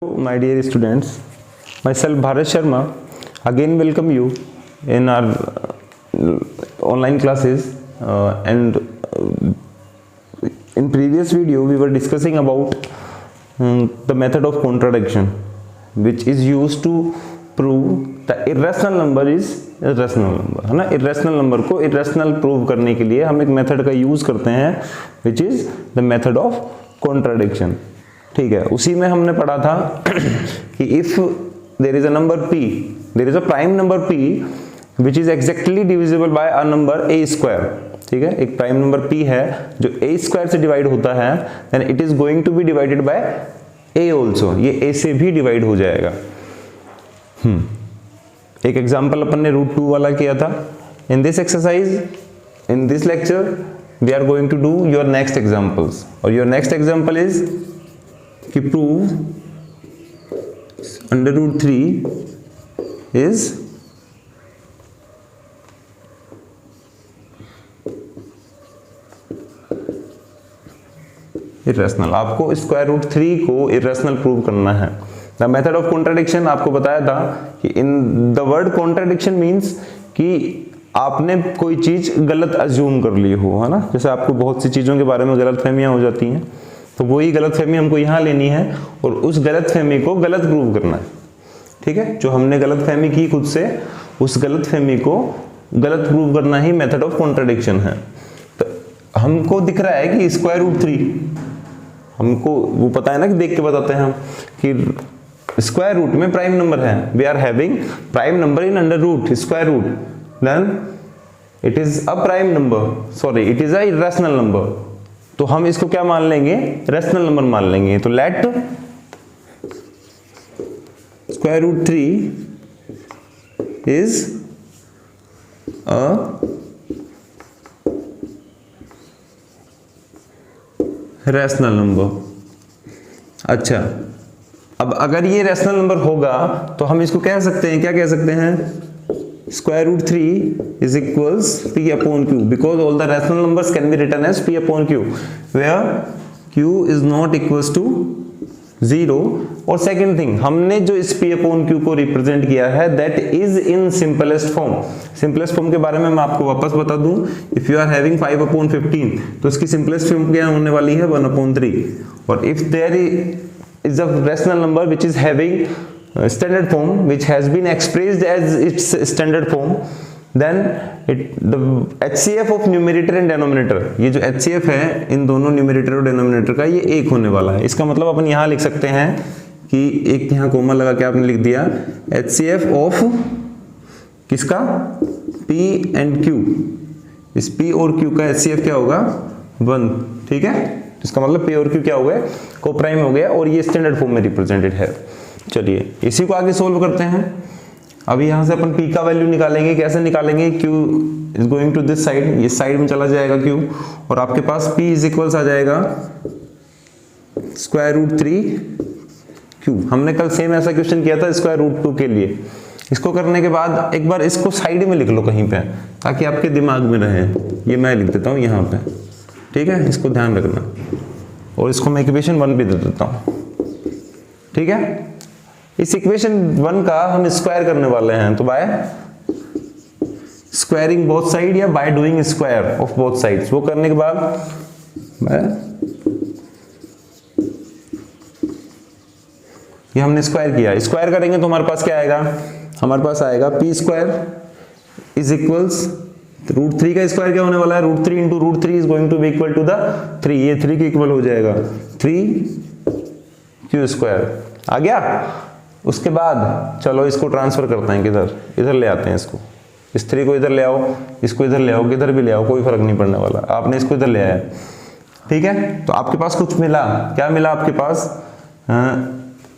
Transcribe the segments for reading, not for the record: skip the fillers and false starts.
My dear students, myself Bharat Sharma again welcome you in our online classes and in previous video we were discussing about the method of contradiction which is used to prove the irrational number is irrational number, है ना। irrational number को irrational prove करने के लिए हम एक method का use करते हैं which is the method of contradiction। ठीक है, उसी में हमने पढ़ा था कि if there is a number p, there is a prime number p which is exactly divisible by a number a square, ठीक है, एक प्राइम नंबर p है जो a स्क्वायर से डिवाइड होता है, then it is going to be divided by a also, ये a से भी डिवाइड हो जाएगा। एक एग्जांपल अपन ने रूट 2 वाला किया था। In this exercise, in this lecture we are going to do your next examples, और योर नेक्स्ट एग्जांपल इज कि prove under root 3 is irrational. आपको स्क्वायर रूट 3 को इरेशनल प्रूव करना है। द मेथड ऑफ कॉन्ट्राडिक्शन आपको बताया था कि in the word contradiction means कि आपने कोई चीज गलत अज्यूम कर ली हो, है ना। जैसे आपको बहुत सी चीजों के बारे में गलतफहमियां हो जाती हैं, तो वही गलतफहमी हमको यहाँ लेनी है और उस गलतफहमी को गलत प्रूव करना है। ठीक है, जो हमने गलतफहमी की खुद से, उस गलतफहमी को गलत प्रूव करना ही मेथड ऑफ कॉन्ट्राडिक्शन है। तो हमको दिख रहा है कि स्क्वायर रूट 3, हमको वो पता है ना कि देख के बताते हैं हम कि स्क्वायर रूट में प्राइम नंबर है। We are having prime number in under root square root, then it is a prime number, sorry it is a irrational number. तो हम इसको क्या मान लेंगे, रैशनल नंबर मान लेंगे। तो let square root 3 is a rational number. अच्छा, अब अगर ये रैशनल नंबर होगा तो हम इसको कह सकते हैं, क्या कह सकते हैं, square root 3 is equals p upon q because all the rational numbers can be written as p upon q where q is not equals to 0। और सेकंड थिंग, हमने जो इस p upon q को रिप्रेजेंट किया है that is in simplest form। Simplest form के बारे में मैं आपको वापस बता दूं, if you are having 5 upon 15 तो इसकी सिंपलेस्ट फॉर्म क्या होने वाली है, 1 upon 3। और if there is a rational number which is having standard form which has been expressed as its standard form, then the HCF of numerator and denominator, ये जो HCF है इन दोनों न्यूमरेटर और डिनोमिनेटर का, ये एक होने वाला है। इसका मतलब अपन यहाँ लिख सकते हैं कि एक यहाँ कोमा लगा के आपने लिख दिया HCF ऑफ किसका, P and Q। इस P और Q का HCF क्या होगा, 1। ठीक है, इसका मतलब P और Q क्या हो गए, कोप्राइम हो गया, और ये स्टैंडर्ड फॉर्म में रिप्रेजेंटेड है। चलिए इसी को आगे सोल्व करते हैं। अभी यहां से अपन p का वैल्यू निकालेंगे। कैसे निकालेंगे, q is going to this side, ये साइड में चला जाएगा q, और आपके पास p इज इक्वल्स आ जाएगा स्क्वायर रूट 3 q। हमने कल सेम ऐसा क्वेश्चन किया था स्क्वायर रूट 2 के लिए। इसको करने के बाद एक बार इसको साइड में लिख लो कहीं पे, ताकि आपके दिमाग में रहे। ये मैं लिख देता हूँ यहाँ पे, ठीक है, इसको ध्यान रखना। और इसको मैं इक्वेशन 1 भी दे देता हूँ। ठीक है, इस इक्वेशन 1 का हम स्क्वायर करने वाले हैं, तो बाय स्क्वायरिंग बोथ साइड या by doing square of both sides. वो करने के बाद ये हमने स्क्वायर किया, स्क्वायर करेंगे तो हमारे पास क्या आएगा, हमारे पास आएगा p square is equals root 3 का स्क्वायर क्या होने वाला है, root 3 into root 3 is going to be equal to the 3, ये 3 के इक्वल हो जाएगा 3q स्क्वायर। आ गया। उसके बाद चलो इसको ट्रांसफर करते हैं किधर, इधर ले आते हैं इसको। इस 3 को इधर ले आओ, इसको इधर ले आओ, किधर भी ले आओ, कोई फर्क नहीं पड़ने वाला। आपने इसको इधर ले आया, ठीक है। तो आपके पास कुछ मिला, क्या मिला आपके पास,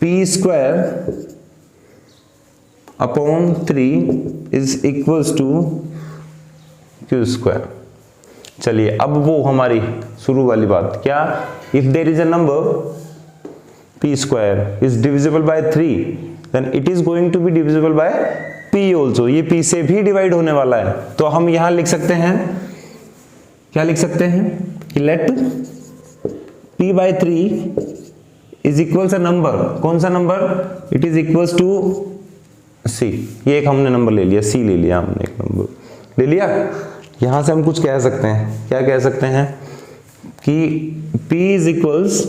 p square upon 3 is equals to q square. चलिए अब वो हमारी शुरू वाली बात, क्या, if there is a number p square is divisible by 3 then it is going to be divisible by p also। ये p से भी डिवाइड होने वाला है। तो हम यहां लिख सकते हैं, क्या लिख सकते हैं कि let p by 3 is equals a number, कौन सा नंबर, it is equals to C, ये एक हमने नंबर ले लिया, सी ले लिया हमने, एक नंबर ले लिया। यहां से हम कुछ कह सकते हैं, क्या कह सकते हैं कि P is equals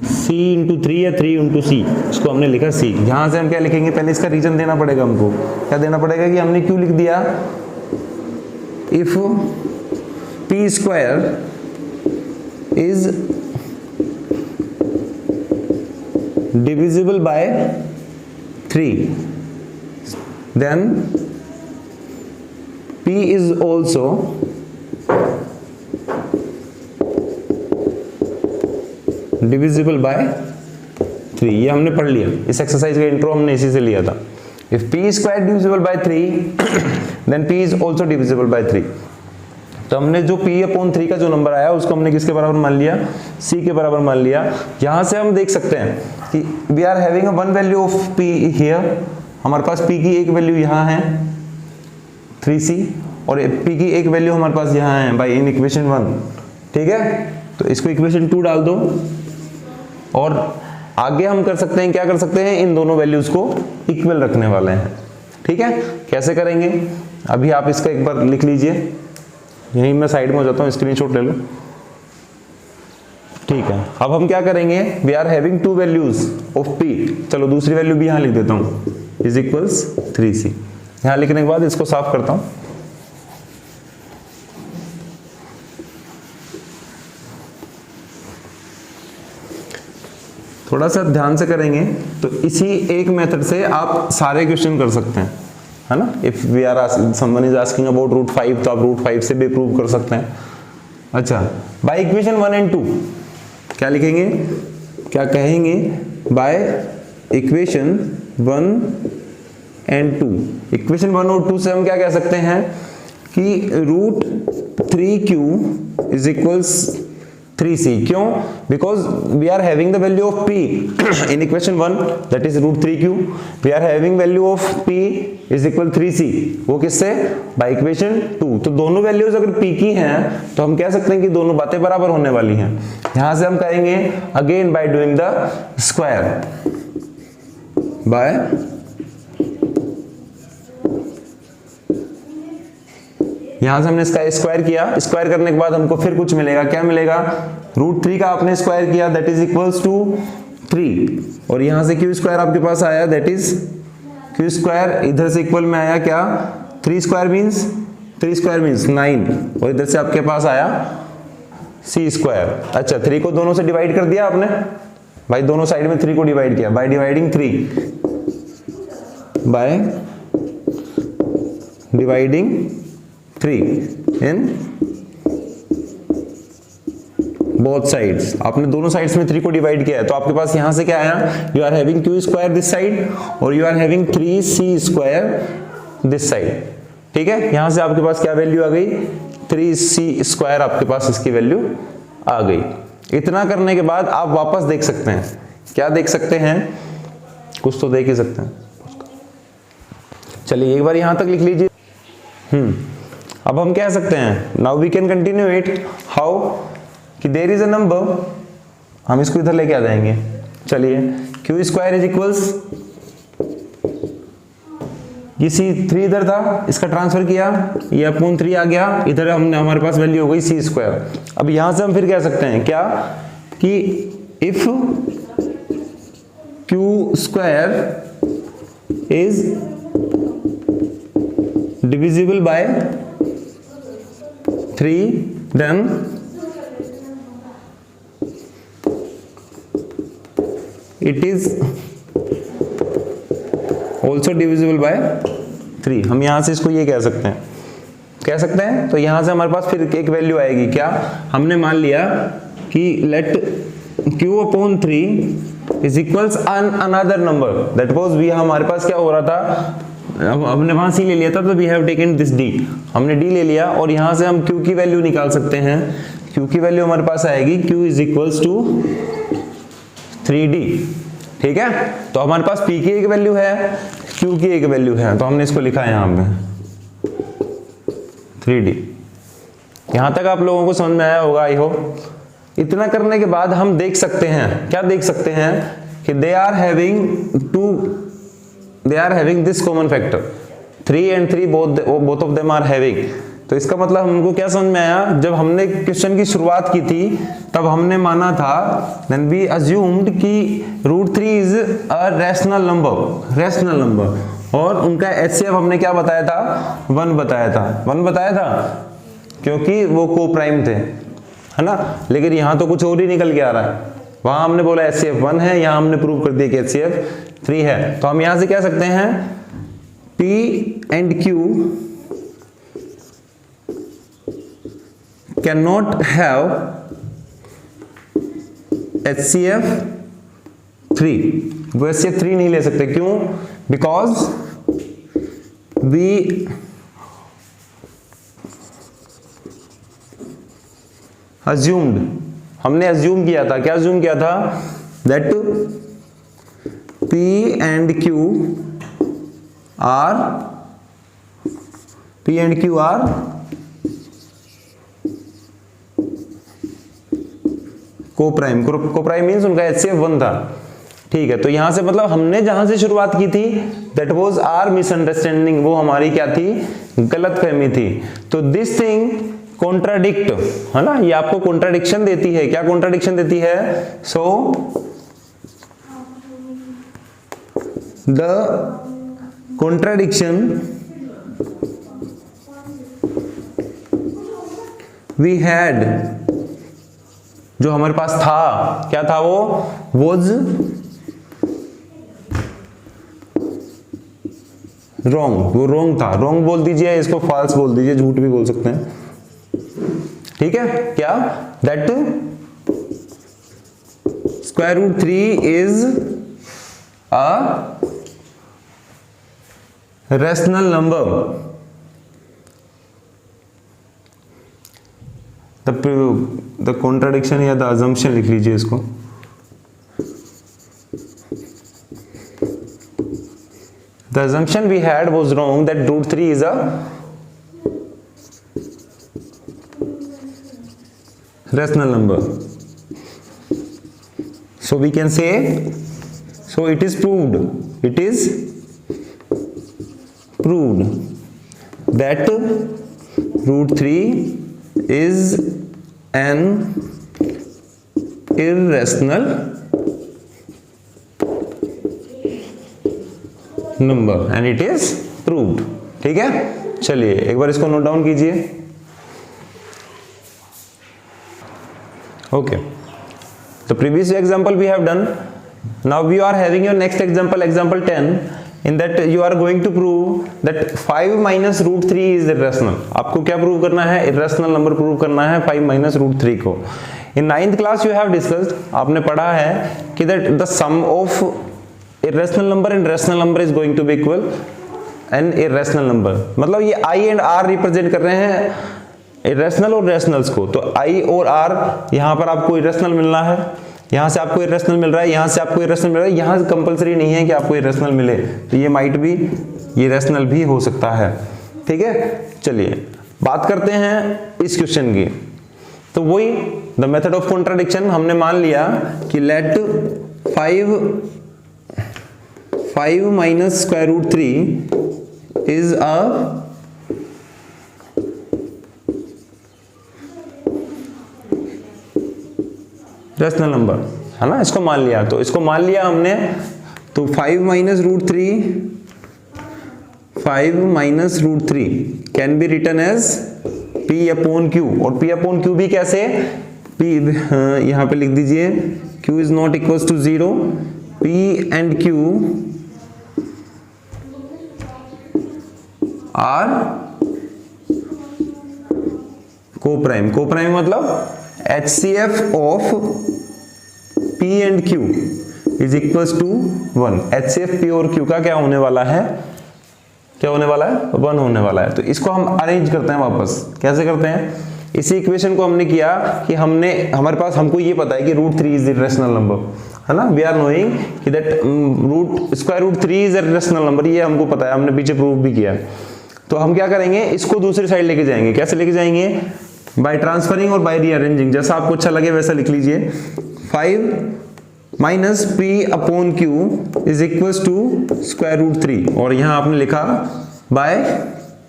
C into 3 या 3 इंटू सी, इसको हमने लिखा C। यहां से हम क्या लिखेंगे, पहले इसका रीजन देना पड़ेगा हमको, क्या देना पड़ेगा कि हमने क्यों लिख दिया, if P square is divisible by 3 then P is also divisible by 3। ये हमने पढ़ लिया, इस एक्सरसाइज का इंट्रो हमने इसी से लिया था। If P square divisible by 3 then P is also divisible by 3। तो हमने जो P अपॉन 3 का जो नंबर आया उसको हमने किसके बराबर मान लिया, C के बराबर मान लिया। यहां से हम देख सकते हैं कि we are having a one value of P here, हमारे पास P की एक वैल्यू यहाँ है 3C, और P की एक वैल्यू हमारे पास यहाँ है बाई इन इक्वेशन 1, ठीक है। तो इसको इक्वेशन 2 डाल दो, और आगे हम कर सकते हैं, क्या कर सकते हैं, इन दोनों वैल्यूज को इक्वल रखने वाले हैं, ठीक है। कैसे करेंगे, अभी आप इसका एक बार लिख लीजिए, यहीं मैं साइड में हो जाता हूँ, स्क्रीनशॉट ले लो, ठीक है। अब हम क्या करेंगे, we are having two values of P, चलो दूसरी वैल्यू भी यहाँ लिख देता हूँ, इज इक्वल्स 3C। यहाँ लिखने के बाद इसको साफ करता हूँ, थोड़ा सा ध्यान से करेंगे तो इसी एक मेथड से आप सारे क्वेश्चन कर सकते हैं, है ना। If we are someone is asking about root 5 तो आप रूट 5 से भी प्रूव कर सकते हैं। अच्छा, बाय इक्वेशन 1 एंड 2 क्या लिखेंगे, क्या कहेंगे, बाय इक्वेशन 1 एंड 2। इक्वेशन 1 और 2 से हम क्या कह सकते हैं कि root 3Q is equals 3C, क्यों, because we are having the value of P in equation 1 that is root 3Q, we are having value of P is equal 3C, वो किससे, बाय इक्वेशन 2। तो दोनों वैल्यूज अगर P की हैं तो हम कह सकते हैं कि दोनों बातें बराबर होने वाली हैं। यहां से हम कहेंगे again by doing the square, by यहां से हमने इसका स्क्वायर किया, स्क्वायर करने के बाद हमको फिर कुछ मिलेगा, क्या मिलेगा, रूट 3 का आपने स्क्वायर किया दैट इज इक्वल्स टू 3, और यहां से क्यू स्क्वायर आपके पास आया दैट इज क्यू स्क्वायर, इधर से इक्वल में आया क्या, 3 स्क्वायर मींस 9, और इधर से आपके पास आया C स्क्वायर। अच्छा, 3 को दोनों से डिवाइड कर दिया आपने भाई, दोनों साइड में 3 को डिवाइड किया by dividing 3, by dividing 3 in both sides. आपने दोनों साइड्स में 3 को डिवाइड किया है, तो आपके पास यहां से क्या आया, you are having Q square this side और you are having 3C square this side, ठीक है। यहां से आपके पास क्या वैल्यू आ गई, 3C स्क्वायर आपके पास इसकी वैल्यू आ गई। इतना करने के बाद आप वापस देख सकते हैं, क्या देख सकते हैं, कुछ तो देख ही सकते हैं। चलिए एक बार यहां तक लिख लीजिए। अब हम कह सकते हैं now we can continue it, how, कि देयर इज अ नंबर, हम इसको इधर लेके आ जाएंगे। चलिए, क्यू स्क्वायर इज इक्वल्स, ये C3 इधर था, इसका ट्रांसफर किया, ये अपॉन 3 आ गया, इधर हमने हमारे पास वैल्यू हो गई C स्क्वायर। अब यहां से हम फिर कह सकते हैं क्या, कि if Q square is divisible by 3 then it is also divisible by 3। हम यहां से इसको ये कह सकते हैं, तो यहां से हमारे पास फिर एक वैल्यू आएगी, क्या, हमने मान लिया कि let q upon 3 is equals another number, that was we, हमारे पास क्या हो रहा था, हमने वहां C ले लिया था, तो we have taken this D, हमने D ले लिया, और यहां से हम Q की वैल्यू निकाल सकते हैं। Q की वैल्यू हमारे पास आएगी Q is equals to 3D, ठीक है। तो हमारे पास P की एक वैल्यू है, Q की एक वैल्यू है, तो हमने इसको लिखा है यहां पे 3D। यहां तक आप लोगों को समझ में आया होगा आई होप। इतना करने के बाद हम देख सकते हैं, क्या देख सकते हैं कि they are having this common factor 3 and 3 both of them are having. तो इसका मतलब हमको क्या समझ में आया, जब हमने क्वेश्चन की शुरुआत की थी तब हमने माना था, देन वी अज्यूम्ड कि √3 इज अ रैशनल नंबर, और उनका HCF हमने क्या बताया था, 1 बताया था क्योंकि वो को प्राइम थे, है ना। लेकिन यहाँ तो कुछ और ही निकल के आ रहा है, वहां हमने बोला HCF 1 है, यहाँ हमने प्रूव कर दिया कि HCF 3 है। तो हम यहां से कह सकते हैं P and Q cannot have HCF 3, वो HCF 3 नहीं ले सकते, क्यों? बिकॉज we assumed, हमने अज्यूम किया था, क्या अज्यूम किया था, that P and Q are coprime means उनका HCF 1 था, ठीक है। तो यहां से मतलब हमने जहां से शुरुआत की थी दैट वाज आवर मिसअंडरस्टैंडिंग, वो हमारी क्या थी, गलतफहमी थी। तो दिस थिंग कॉन्ट्राडिक्ट, है ना, ये आपको कॉन्ट्राडिक्शन देती है। क्या कॉन्ट्राडिक्शन देती है? So the contradiction we had, जो हमारे पास था, क्या था वो, वॉज रॉन्ग, वो रॉन्ग था। रॉन्ग बोल दीजिए, इसको फॉल्स बोल दीजिए, झूठ भी बोल सकते हैं, ठीक है। क्या? That √3 is a rational number. The contradiction या द अजम्पशन लिख लीजिए इसको। The assumption we had was wrong, that √3 is a rational number. So we can say, so it is proved that √3 is an irrational number and it is proved, ठीक है। चलिए एक बार इसको नोट डाउन कीजिए। Okay, the previous example we have done, now we are having your next example, example 10, in that you are going to prove that 5 minus √3 is irrational. आपको क्या prove करना है? इर्रेशनल नंबर प्रूव करना है 5 minus √3 को। इन 9th class you have discussed, आपने पढ़ा है कि that the sum of irrational number and rational number is going to be equal an irrational number। मतलब ये I and R रिप्रेजेंट कर रहे हैं irrational और rationals को। तो I और R, यहाँ पर आपको irrational मिलना है, यहाँ से आपको irrational मिल रहा है, यहाँ से आपको irrational मिल रहा है, यहाँ कंपलसरी नहीं है कि आपको irrational मिले, तो ये might भी, ये rational भी हो सकता है, ठीक है। चलिए बात करते हैं इस क्वेश्चन की। तो वही द मेथड ऑफ कॉन्ट्राडिक्शन, हमने मान लिया कि let 5 minus √3 is a rational number, है ना, इसको मान लिया। तो इसको मान लिया हमने, तो 5 minus √3 can be written as P/Q, और P/Q भी कैसे, P यहां पे लिख दीजिए, Q is not equal to 0, P and Q are coprime. Coprime मतलब HCF of P and Q is equals to 1। HCF P और Q का क्या होने वाला है, 1 होने वाला है। तो इसको हम अरेंज करते हैं वापस, कैसे करते हैं? इसी इक्वेशन को हमने किया कि हमारे पास, हमको ये पता है कि √3 इज इर्रेशनल नंबर, है ना। वी आर नोइंग कि दैट √3 इज इर्रेशनल नंबर, ये हमको पता है, हमने पीछे प्रूव भी किया। तो हम क्या करेंगे, इसको दूसरी साइड लेके जाएंगे। कैसे लेके जाएंगे? बाय ट्रांसफरिंग और बाय रीअरेंजिंग, जैसा आपको अच्छा लगे वैसा लिख लीजिए। 5 minus p upon q is equals to square root 3, और यहां आपने लिखा बाय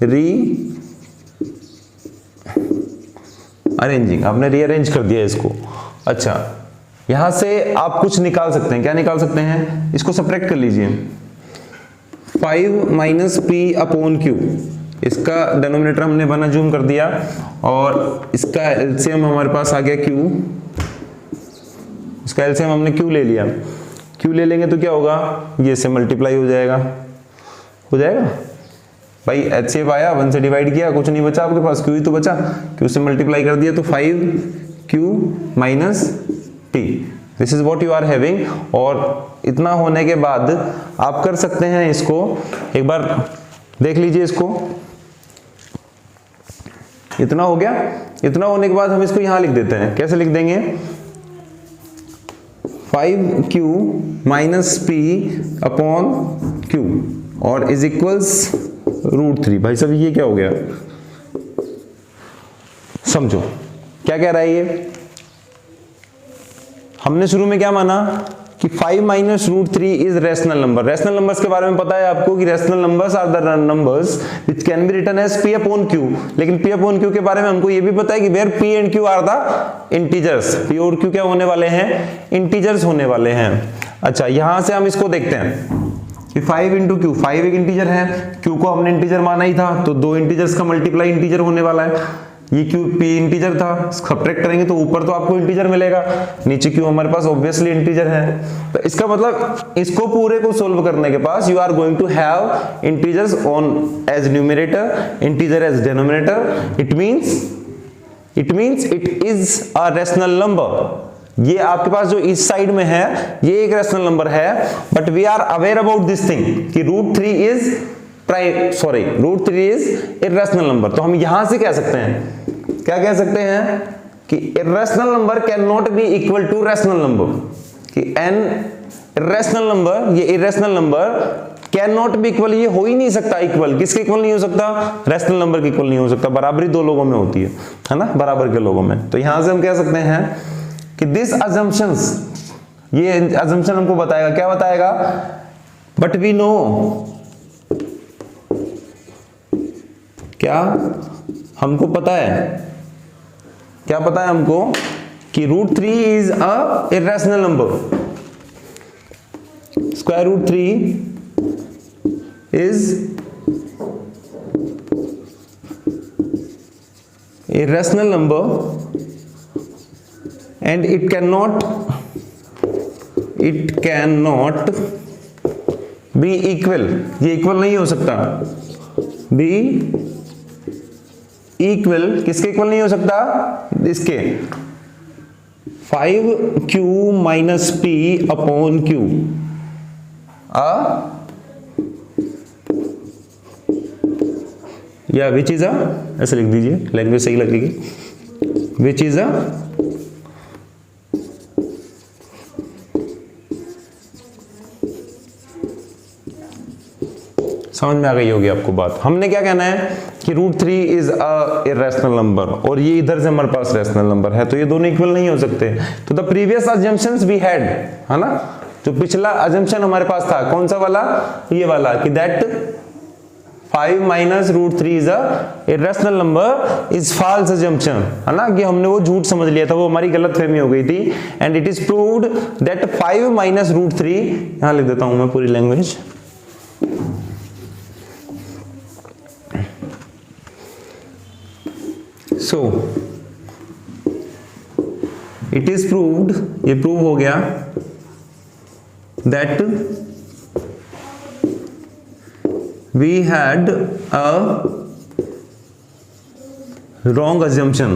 री अरेंजिंग, आपने रीअरेंज कर दिया इसको। अच्छा, यहां से आप कुछ निकाल सकते हैं, क्या निकाल सकते हैं, इसको सब्ट्रैक्ट कर लीजिए। 5 माइनस पी अपॉन क्यू, इसका डिनोमिनेटर हमने बना जूम कर दिया, और इसका एलसीएम हमारे पास आ गया क्यू, इसका एलसीएम हमने क्यू ले लिया। क्यू ले लेंगे तो क्या होगा, ये से मल्टीप्लाई हो जाएगा, हो जाएगा भाई। एचसीएफ आया, 1 से डिवाइड किया, कुछ नहीं बचा आपके पास, क्यू ही तो बचा, क्यू से मल्टीप्लाई कर दिया तो 5q minus t, this is what you are having. और इतना होने के बाद आप कर सकते हैं इसको, एक बार देख लीजिए इसको, इतना हो गया। इतना होने के बाद हम इसको यहां लिख देते हैं, कैसे लिख देंगे, 5q minus p upon Q और इज इक्वल्स रूट 3। भाई साहब ये क्या हो गया, समझो क्या कह रहा है ये। हमने शुरू में क्या माना कि 5 minus root 3 is rational number. Rational numbers के बारे में पता है आपको कि rational numbers are the numbers which can be written as p upon q, लेकिन p अपॉन q के बारे में हमको ये भी पता है कि where p and q are the integers, p और q क्या होने वाले हैं, इंटीजर्स होने वाले हैं। अच्छा, यहां से हम इसको देखते हैं कि 5 इंटू क्यू, 5 एक इंटीजर है, q को हमने इंटीजर माना ही था, तो दो इंटीजर्स का मल्टीप्लाई इंटीजर होने वाला है। ये क्यू p इंटीजर था, सब्ट्रैक्ट करेंगे तो ऊपर तो आपको इंटीजर मिलेगा, नीचे क्यू हमारे पास ऑब्वियसली इंटीजर है। तो इसका मतलब इसको पूरे को सोल्व करने के पास you are going to have integers on as numerator, integer as denominator, it means it is a rational number. ये आपके पास जो इस साइड में है ये एक रेशनल नंबर है, but we are aware about this thing कि रूट 3 इज इर्रेशनल नंबर। तो हम यहां से कह सकते हैं, क्या कह सकते हैं कि irrational number can not be equal to rational number, कि एन इर्रेशनल नंबर, ये irrational number can not be equal, ये हो ही नहीं सकता इक्वल, किसके इक्वल नहीं हो सकता, रेशनल नंबर के इक्वल नहीं हो सकता। बराबरी दो लोगों में होती है ना, बराबर के लोगों में। तो यहां से हम कह सकते हैं कि दिस अजम्पशंस, ये अजम्पशन हमको बताएगा, क्या बताएगा, बट वी नो, क्या हमको पता है, क्या पता है हमको कि root 3 is a irrational number, square root 3 is irrational number and it can not be equal, ये इक्वल नहीं हो सकता, बी इक्वल, किसके इक्वल नहीं हो सकता, इसके 5q minus p upon q, या विच इज अ, ऐसे लिख दीजिए, लैंग्वेज सही लगेगी, विच इज अ समझ में आ गई होगी आपको बात। हमने क्या कहना है कि root 3 is a irrational number, और ये इधर से हमारे पास रेशनल नंबर है, तो ये दोनों इक्वल नहीं हो सकते। तो the previous assumptions we had, है ना, जो पिछला अजम्पशन हमारे पास था, कौन सा वाला, ये वाला, कि that 5 minus root 3 is a irrational number is false assumption, है ना, कि हमने वो झूठ समझ लिया था, वो हमारी गलतफहमी हो गई थी। And it is proved that 5 minus root 3, यहां लिख देता हूं मैं पूरी language, so it is proved, ये प्रूव हो गया that we had a wrong assumption।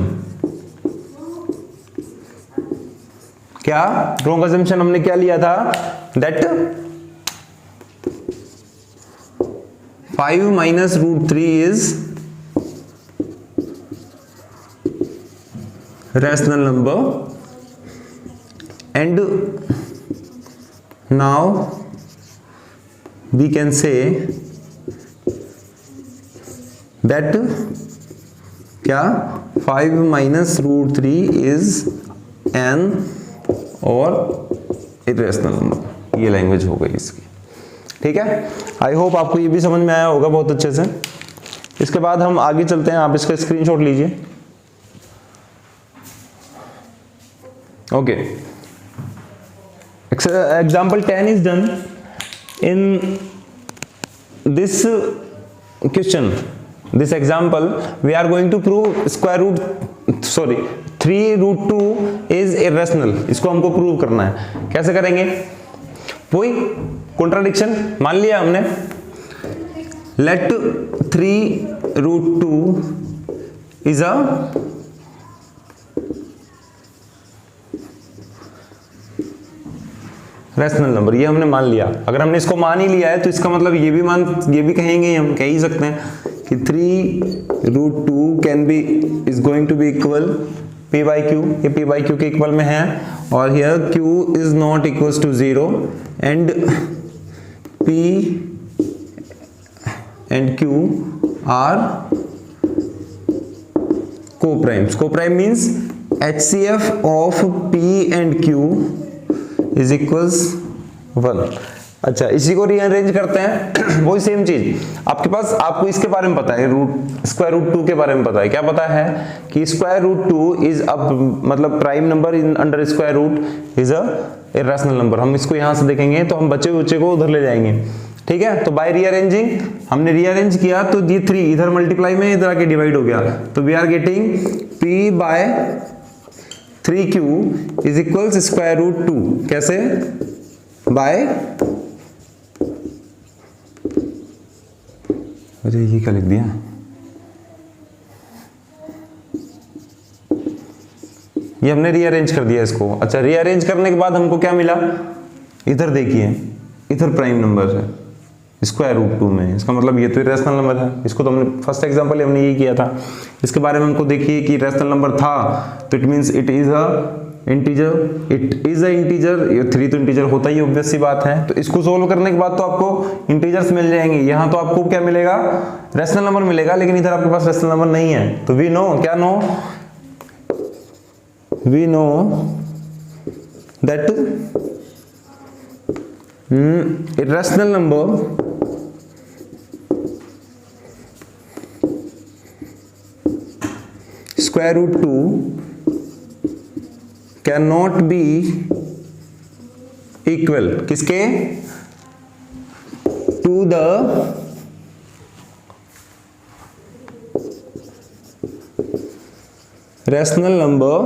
क्या wrong assumption हमने क्या लिया था, that 5 minus root 3 is rational number, and now we can say that क्या 5 माइनस रूट 3 इज एन और इरेशनल नंबर। ये लैंग्वेज हो गई इसकी, ठीक है। आई होप आपको ये भी समझ में आया होगा बहुत अच्छे से। इसके बाद हम आगे चलते हैं, आप इसका स्क्रीनशॉट लीजिए। Okay, example 10 is done. In this question, this example we are going to prove 3√2 is irrational। इसको हमको प्रूव करना है। कैसे करेंगे? वही कॉन्ट्राडिक्शन मान लिया हमने। let 3√2 is a rational number, ये हमने मान लिया। अगर हमने इसको मान ही लिया है तो इसका मतलब ये भी कहेंगे, हम कह ही सकते हैं कि 3√2 can be is going to be equal p by q। ये p by q के इक्वल में है और here q is not equals to 0 and p and q are co-primes। co-prime means HCF of p and q is equals 1। अच्छा, इसी को rearrange करते हैं। वही सेम चीज आपके पास, आपको इसके बारे में पता है, स्क्वायर रूट 2 के बारे में पता है। क्या पता है कि स्क्वायर रूट 2 इज मतलब prime number in under square root is a irrational number. हम इसको यहां से देखेंगे तो हम बच्चे को उधर ले जाएंगे, ठीक है। तो बाय रीअरेंजिंग हमने रीअरेंज किया तो ये 3 इधर मल्टीप्लाई में इधर आके डिवाइड हो गया, तो we are getting p by 3q is equals square root 2। कैसे? बाय, अरे ये क्या लिख दिया, ये हमने रीअरेंज कर दिया इसको। अच्छा, रीअरेंज करने के बाद हमको क्या मिला? इधर देखिए, इधर प्राइम नंबर है स्क्वायर रूट 2 में, इसका मतलब ये तो इरेशनल नंबर है। इसको तो हमने फर्स्ट एग्जांपल हमने ये किया था। इसके बारे में हमको देखिए कि इरेशनल नंबर था तो it means it is a integer, it is a integer. ये 3 तो इंटीजर होता ही, ऑब्वियस सी बात है। तो इसको सोल्व करने के बाद तो आपको इंटीजर्स मिल जाएंगे। यहाँ तो आपको क्या मिलेगा? रैशनल नंबर मिलेगा, लेकिन इधर आपके पास रैशनल नंबर नहीं है। तो वी नो, क्या know? We know that irrational number square root 2 cannot be equal किसके? to the rational number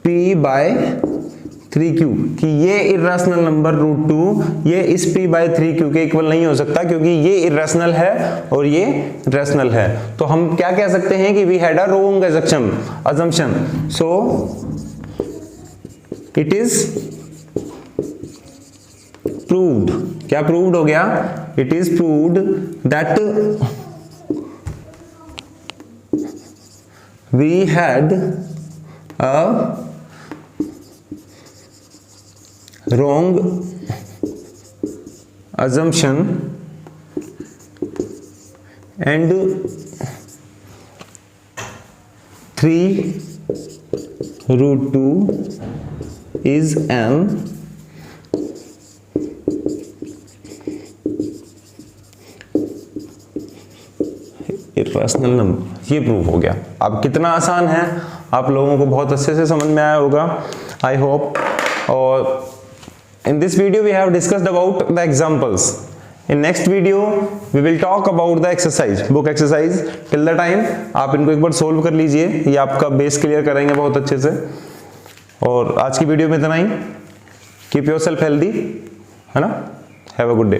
p by 3q। कि ये इरेशनल नंबर रूट 2 ये इस p by 3q के इक्वल नहीं हो सकता, क्योंकि ये इरेशनल है और ये रैशनल है। तो हम क्या कह सकते हैं कि we had a wrong assumption, so it is proved. क्या प्रूव्ड हो गया? It is proved that we had a wrong assumption and 3√2 is an irrational number। ये प्रूव हो गया। अब कितना आसान है, आप लोगों को बहुत अच्छे से समझ में आया होगा, आई होप। और in this video we have discussed about the examples. In next video we will talk about the exercise, book exercise. Till the time आप इनको एक बार सोल्व कर लीजिए, ये आपका बेस क्लियर करेंगे बहुत अच्छे से। और आज की वीडियो में इतना ही। कीप योरसेल्फ हेल्दी, है ना। Have a good day.